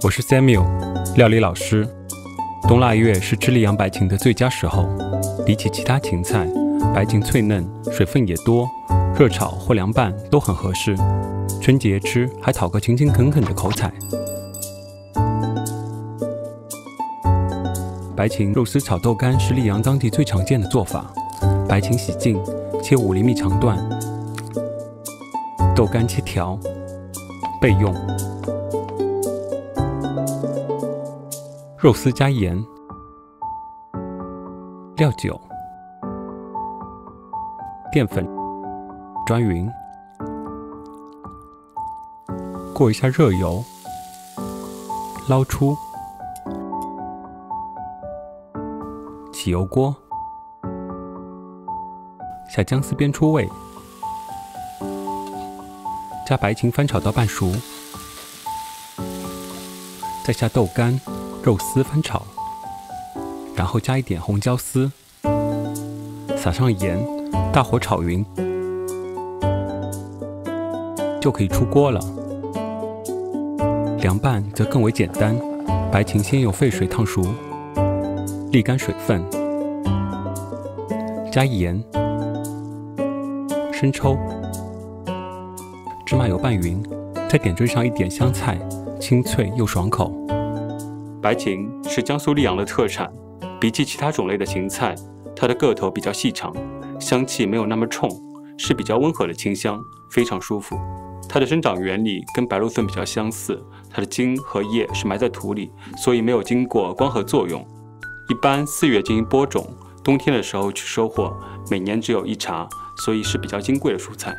我是 Samuel， 料理老师。冬腊月是吃栗阳白芹的最佳时候，比起其他芹菜，白芹脆嫩，水分也多，热炒或凉拌都很合适。春节吃还讨个勤勤恳恳的口彩。白芹肉丝炒豆干是栗阳当地最常见的做法。白芹洗净，切5厘米长段，豆干切条，备用。肉丝加盐、料酒、淀粉抓匀，过一下热油，捞出。起油锅，下姜丝煸出味，加白芹翻炒到半熟，再下豆干、肉丝翻炒，然后加一点红椒丝，撒上盐，大火炒匀，就可以出锅了。凉拌则更为简单，白芹先用沸水烫熟，沥干水分，加盐、生抽、芝麻油拌匀，再点缀上一点香菜，清脆又爽口。白芹是江苏溧阳的特产，比起其他种类的芹菜，它的个头比较细长，香气没有那么冲，是比较温和的清香，非常舒服。它的生长原理跟白芦笋比较相似，它的茎和叶是埋在土里，所以没有经过光合作用。一般4月进行播种，冬天的时候去收获，每年只有1茬，所以是比较金贵的蔬菜。